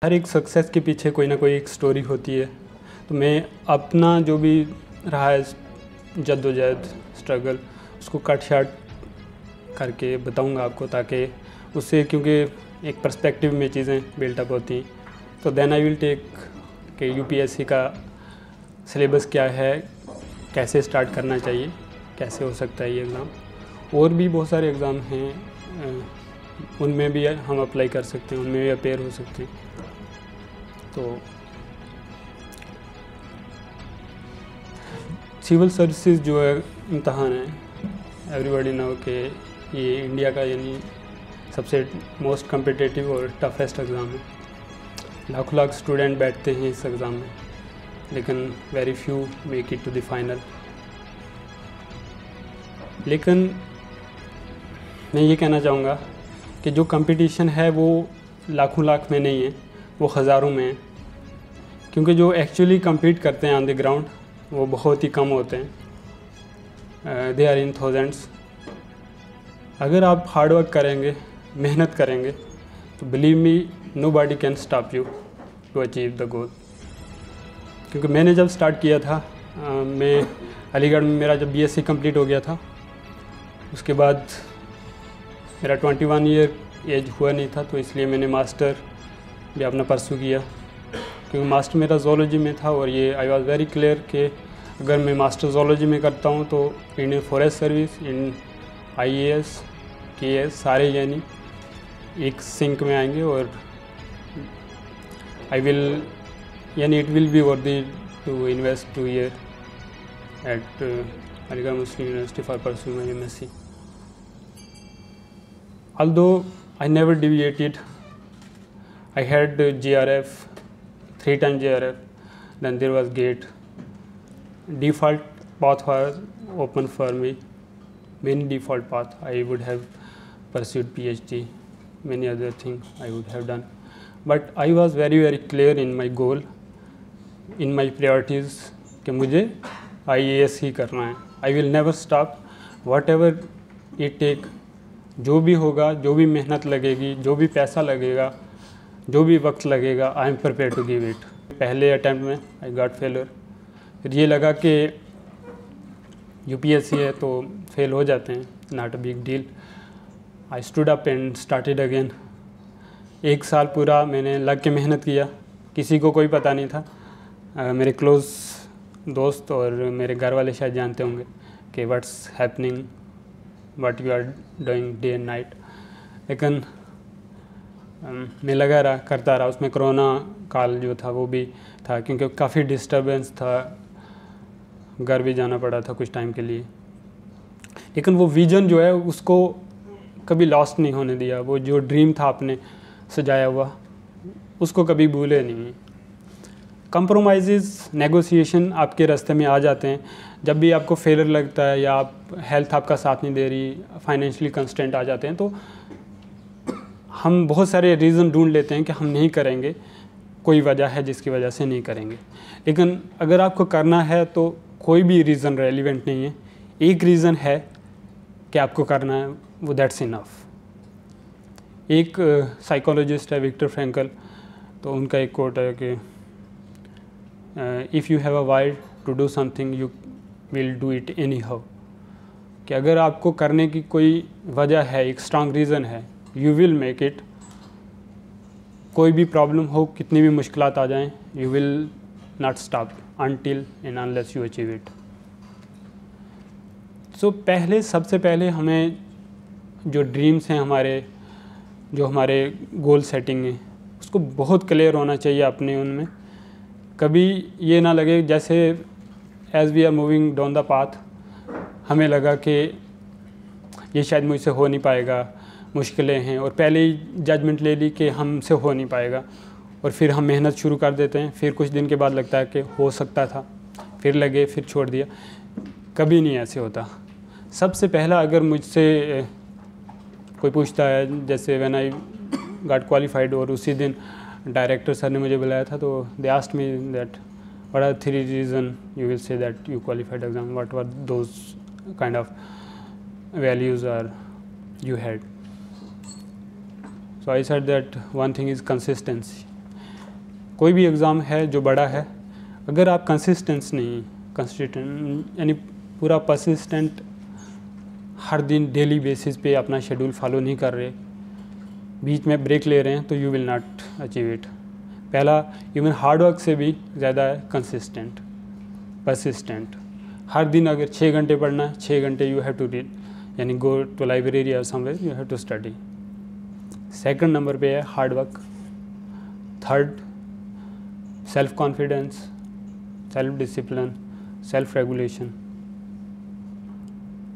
हर एक सक्सेस के पीछे कोई ना कोई एक स्टोरी होती है। तो मैं अपना जो भी रहा है जद्दोजहद स्ट्रगल उसको कट शार्ट करके बताऊंगा आपको, ताकि उससे क्योंकि एक पर्सपेक्टिव में चीज़ें बिल्टअप होती हैं। तो देन आई विल टेक कि यूपीएससी का सिलेबस क्या है, कैसे स्टार्ट करना चाहिए, कैसे हो सकता है ये एग्ज़ाम। और भी बहुत सारे एग्ज़ाम हैं, उनमें भी हम अप्लाई कर सकते हैं, उनमें भी अपेयर हो सकते हैं। तो सिविल सर्विसेज जो है इम्तहान है, एवरीबॉडी नो कि ये इंडिया का यानी सबसे मोस्ट कम्पिटिटिव और टफेस्ट एग्ज़ाम है। लाखों लाख स्टूडेंट बैठते हैं इस एग्ज़ाम में, लेकिन very few make it to the final. लेकिन मैं ये कहना चाहूँगा कि जो कंपटीशन है वो लाखों लाख में नहीं है, वो हज़ारों में है। क्योंकि जो एक्चुअली compete करते हैं ऑन द ग्राउंड वो बहुत ही कम होते हैं, दे आर इन थाउजेंड्स। अगर आप हार्ड वर्क करेंगे, मेहनत करेंगे, तो believe me nobody can stop you to achieve the goal. क्योंकि मैंने जब स्टार्ट किया था, मैं अलीगढ़ में मेरा जब बीएससी कंप्लीट हो गया था, उसके बाद मेरा 21 ईयर एज हुआ नहीं था, तो इसलिए मैंने मास्टर भी अपना परसू किया। क्योंकि मास्टर मेरा ज़ूलॉजी में था और ये आई वाज वेरी क्लियर कि अगर मैं मास्टर ज़ूलॉजी में करता हूँ तो Indian forest service, in IAS, KAS सारे यानी एक सिंक में आएंगे और आई विल यानी it will be worthy to invest 2 year at Aligarh Muslim university for pursuing my MSc. Although I never deviated, I had JRF, 3 times JRF, then there was GATE. Default path was open for me, many default path. I would have pursued PhD, many other things I would have done. But I was very very clear in my goal, in my priorities कि मुझे IAS ही करना है। I will never stop, whatever it take, जो भी होगा, जो भी मेहनत लगेगी, जो भी पैसा लगेगा, जो भी वक्त लगेगा, I am prepare to give it. पहले अटैम्प्ट में आई गॉट फेलर, फिर ये लगा कि यूपीएससी है तो फेल हो जाते हैं, not a big deal. I stood up and started again. 1 साल पूरा मैंने लग के मेहनत किया, किसी को कोई पता नहीं था। मेरे क्लोज दोस्त और मेरे घर वाले शायद जानते होंगे कि what's happening, what you are doing day and night. लेकिन मैं लगा रहा, करता रहा। उसमें कोरोना काल जो था वो भी था, क्योंकि काफ़ी डिस्टर्बेंस था, घर भी जाना पड़ा था कुछ टाइम के लिए। लेकिन वो विज़न जो है उसको कभी लॉस्ट नहीं होने दिया। वो जो ड्रीम था आपने सजाया हुआ, उसको कभी भूले नहीं। कंप्रोमाइज़, नेगोशिएशन आपके रास्ते में आ जाते हैं जब भी आपको फेलियर लगता है या आप हेल्थ आपका साथ नहीं दे रही, फाइनेंशियली कंस्ट्रेंट आ जाते हैं, तो हम बहुत सारे रीज़न ढूंढ लेते हैं कि हम नहीं करेंगे, कोई वजह है जिसकी वजह से नहीं करेंगे। लेकिन अगर आपको करना है तो कोई भी रीज़न रेलिवेंट नहीं है, एक रीज़न है कि आपको करना है, वो दैट्स इनफ। एक साइकोलॉजिस्ट है विक्टर फ्रैंकल, तो उनका एक कोट है कि if you have a why to do something you will do it anyhow. कि अगर आपको करने की कोई वजह है, एक स्ट्रांग रीज़न है, यू विल मेक इट। कोई भी प्रॉब्लम हो, कितनी भी मुश्किलात आ जाएं, you will not stop until and unless you achieve it. So सबसे पहले हमें जो ड्रीम्स हैं हमारे, जो हमारे गोल सेटिंग है, उसको बहुत क्लियर होना चाहिए अपने उनमें। कभी ये ना लगे जैसे as we are moving down the path, हमें लगा कि ये शायद मुझसे हो नहीं पाएगा, मुश्किलें हैं, और पहले ही जजमेंट ले ली कि हमसे हो नहीं पाएगा, और फिर हम मेहनत शुरू कर देते हैं। फिर कुछ दिन के बाद लगता है कि हो सकता था, फिर लगे, फिर छोड़ दिया। कभी नहीं ऐसे होता। सबसे पहला अगर मुझसे कोई पूछता है, जैसे व्हेन आई गॉट क्वालिफाइड और उसी दिन डायरेक्टर सर ने मुझे बुलाया था, तो they asked me that what are 3 reason you will say that you qualified exam, what were those kind of values are you had. So I said that one thing is consistency. कोई भी exam है जो बड़ा है, अगर आप consistence नहीं, consistent यानी पूरा परसिस्टेंट हर दिन डेली बेसिस पे अपना शेड्यूल फॉलो नहीं कर रहे, बीच में ब्रेक ले रहे हैं, तो you will not achieve it. पहला इवन हार्ड वर्क से भी ज़्यादा है कंसिस्टेंट, परसिस्टेंट। हर दिन अगर 6 घंटे पढ़ना है, 6 घंटे यू हैव टू रीड, यानी गो टू लाइब्रेरी और somewhere you have to study. Second number पे है hard work. Third self confidence, self discipline, self regulation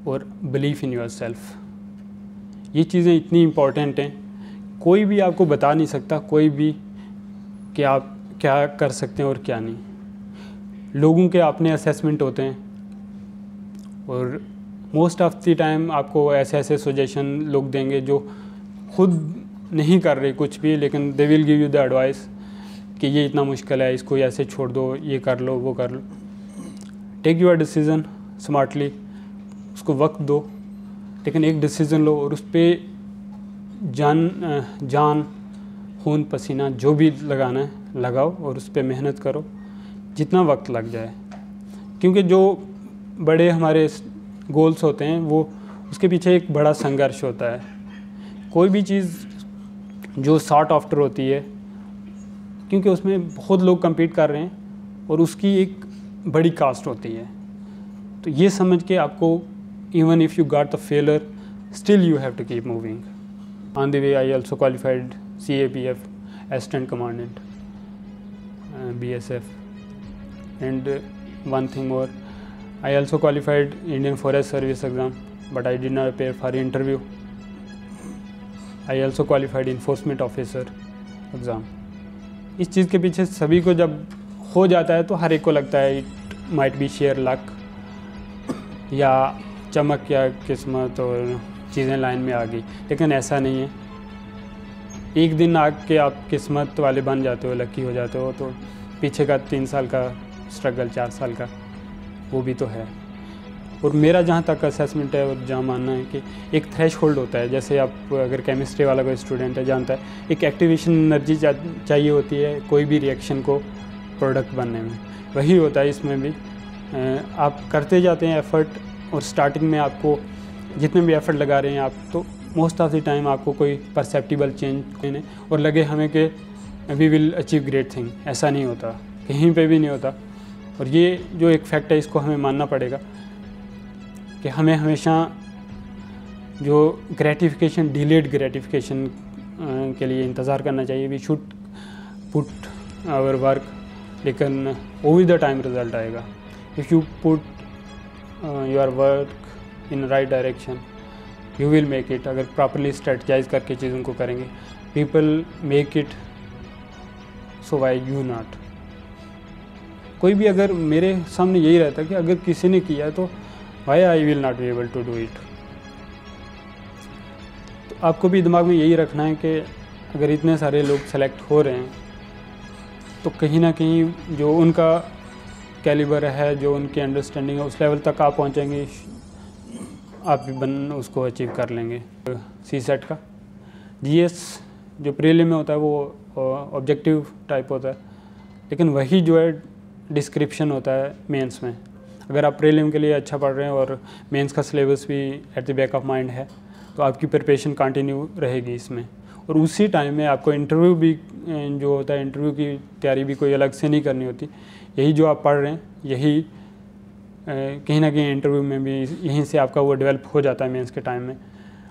और बिलीफ इन योर सेल्फ। ये चीज़ें इतनी इम्पॉर्टेंट हैं, कोई भी आपको बता नहीं सकता, कोई भी कि आप क्या कर सकते हैं और क्या नहीं। लोगों के अपने असेसमेंट होते हैं और मोस्ट ऑफ द टाइम आपको ऐसे ऐसे सजेशन लोग देंगे जो खुद नहीं कर रहे कुछ भी, लेकिन they will give you the advice कि ये इतना मुश्किल है, इसको ऐसे छोड़ दो, ये कर लो, वो कर लो। टेक योर डिसीज़न स्मार्टली, उसको वक्त दो, लेकिन एक डिसीज़न लो और उस पर जान खून पसीना जो भी लगाना है लगाओ और उस पर मेहनत करो जितना वक्त लग जाए। क्योंकि जो बड़े हमारे गोल्स होते हैं वो उसके पीछे एक बड़ा संघर्ष होता है। कोई भी चीज़ जो शॉर्ट आफ्टर होती है, क्योंकि उसमें बहुत लोग compete कर रहे हैं और उसकी एक बड़ी कास्ट होती है, तो ये समझ के आपको even if you got the failure still you have to keep moving. On the way I also qualified CAPF Assistant Commandant, BSF, and one thing more, I also qualified Indian Forest Service exam, but I did not appear for interview. I also qualified Enforcement Officer exam. इस चीज़ के पीछे सभी को जब हो जाता है तो हर एक को लगता है it might be share luck या चमक या किस्मत और चीज़ें लाइन में आ गई, लेकिन ऐसा नहीं है। एक दिन आके आप किस्मत वाले बन जाते हो, लकी हो जाते हो, तो पीछे का 3 साल का स्ट्रगल, 4 साल का, वो भी तो है। और मेरा जहाँ तक असेसमेंट है और जहाँ मानना है कि एक थ्रेशहोल्ड होता है, जैसे आप अगर केमिस्ट्री वाला कोई स्टूडेंट है जानता है, एक एक्टिवेशन एनर्जी चाहिए होती है कोई भी रिएक्शन को प्रोडक्ट बनने में, वही होता है इसमें भी। आप करते जाते हैं एफ़र्ट और स्टार्टिंग में आपको जितने भी एफ़र्ट लगा रहे हैं आप, तो मोस्ट ऑफ द टाइम आपको कोई परसेप्टिबल चेंज नहीं और लगे हमें कि we will achieve great thing, ऐसा नहीं होता, कहीं पे भी नहीं होता। और ये जो एक फैक्ट है इसको हमें मानना पड़ेगा कि हमें हमेशा जो ग्रेटिफिकेशन, डिलेड ग्रेटिफिकेशन के लिए इंतज़ार करना चाहिए। We should put our work, लेकिन ओवर द टाइम रिज़ल्ट आएगा। If you put your work in right direction you will make it. अगर प्रॉपरली स्ट्रेटजाइज करके चीज़ों को करेंगे, people make it, so why you not. कोई भी अगर मेरे सामने यही रहता कि अगर किसी ने किया है तो why I will not be able to do it. तो आपको भी दिमाग में यही रखना है कि अगर इतने सारे लोग सेलेक्ट हो रहे हैं तो कहीं ना कहीं जो उनका कैलिबर है, जो उनकी अंडरस्टैंडिंग है, उस लेवल तक आप पहुंचेंगे, आप भी उसको अचीव कर लेंगे। CSET का GS जो प्रीलिम में होता है वो ऑब्जेक्टिव टाइप होता है, लेकिन वही जो है डिस्क्रिप्शन होता है मेंस में। अगर आप प्रीलिम के लिए अच्छा पढ़ रहे हैं और मेंस का सिलेबस भी at the back of mind है, तो आपकी प्रिपरेशन कंटिन्यू रहेगी इसमें। और उसी टाइम में आपको इंटरव्यू भी जो होता है, इंटरव्यू की तैयारी भी कोई अलग से नहीं करनी होती। यही जो आप पढ़ रहे हैं, यही कहीं ना कहीं इंटरव्यू में भी यहीं से आपका वो डेवलप हो जाता है मेंस के टाइम में,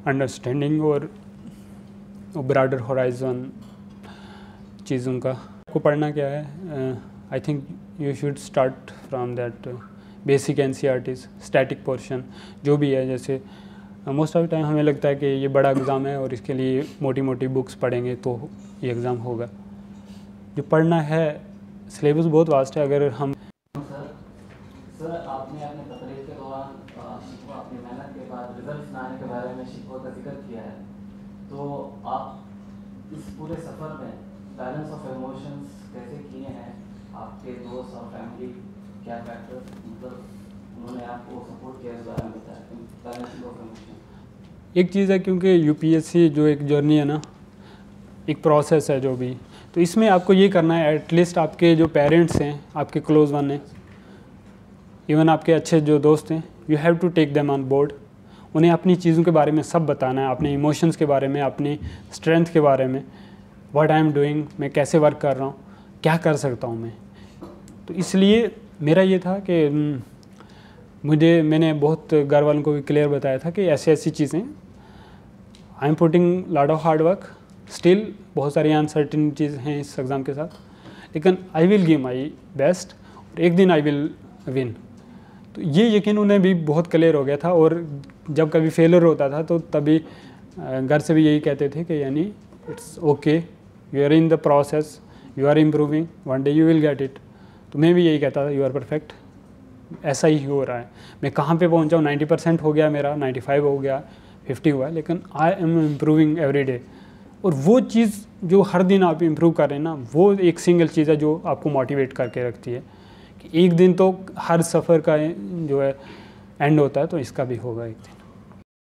अंडरस्टैंडिंग और ब्रॉडर होराइजन चीज़ों का। आपको पढ़ना क्या है, I think you should start from that basic NCERTs, static portion जो भी है। जैसे मोस्ट ऑफ द टाइम हमें लगता है कि ये बड़ा एग्ज़ाम है और इसके लिए मोटी मोटी बुक्स पढ़ेंगे तो ये एग्ज़ाम होगा। जो पढ़ना है, सिलेबस बहुत वास्ट है। अगर हम सर आपने अपने तकरीर के दौरान शिकवा, अपनी मेहनत के बाद रिजल्ट आने के बारे में शिकवा का जिक्र किया है, तो आप इस पूरे सफ़र में बैलेंस ऑफ इमोशंस कैसे किए हैं? आपके दोस्त और फैमिली क्या फैक्टर मतलब उन्होंने आपको सपोर्ट किया, इस बारे में बताया, बैलेंसिंग ऑफ इमोशन। एक चीज़ है, क्योंकि UPSC जो एक जर्नी है ना, एक प्रोसेस है जो भी, तो इसमें आपको ये करना है, एटलीस्ट आपके जो पेरेंट्स हैं, आपके क्लोज वन हैं, इवन आपके अच्छे जो दोस्त हैं, you have to take them on board. उन्हें अपनी चीज़ों के बारे में सब बताना है, अपने इमोशंस के बारे में, अपनी स्ट्रेंथ के बारे में, व्हाट आई एम डूइंग, मैं कैसे वर्क कर रहा हूँ, क्या कर सकता हूँ मैं। तो इसलिए मेरा ये था कि मैंने बहुत घर वालों को भी क्लियर बताया था कि ऐसी ऐसी चीज़ें, I am putting lot of hard work, still बहुत सारी अनसर्टिनिटीज़ हैं इस एग्ज़ाम के साथ, लेकिन I will give my best और एक दिन आई विल विन। तो ये यकीन उन्हें भी बहुत क्लियर हो गया था। और जब कभी फेलियर होता था तो तभी घर से भी यही कहते थे कि यानी it's okay, you are in the process, you are improving, one day you will get it. तो मैं भी यही कहता था, यू आर परफेक्ट, ऐसा ही हो रहा है। मैं कहाँ पे पहुँचा हूँ, 90% हो गया मेरा, 95 हो गया, 50 हुआ, लेकिन I am improving every day. और वो चीज़ जो हर दिन आप इम्प्रूव कर रहे हैं ना, वो एक सिंगल चीज़ है जो आपको मोटिवेट करके रखती है कि एक दिन तो हर सफ़र का जो है एंड होता है, तो इसका भी होगा एक दिन।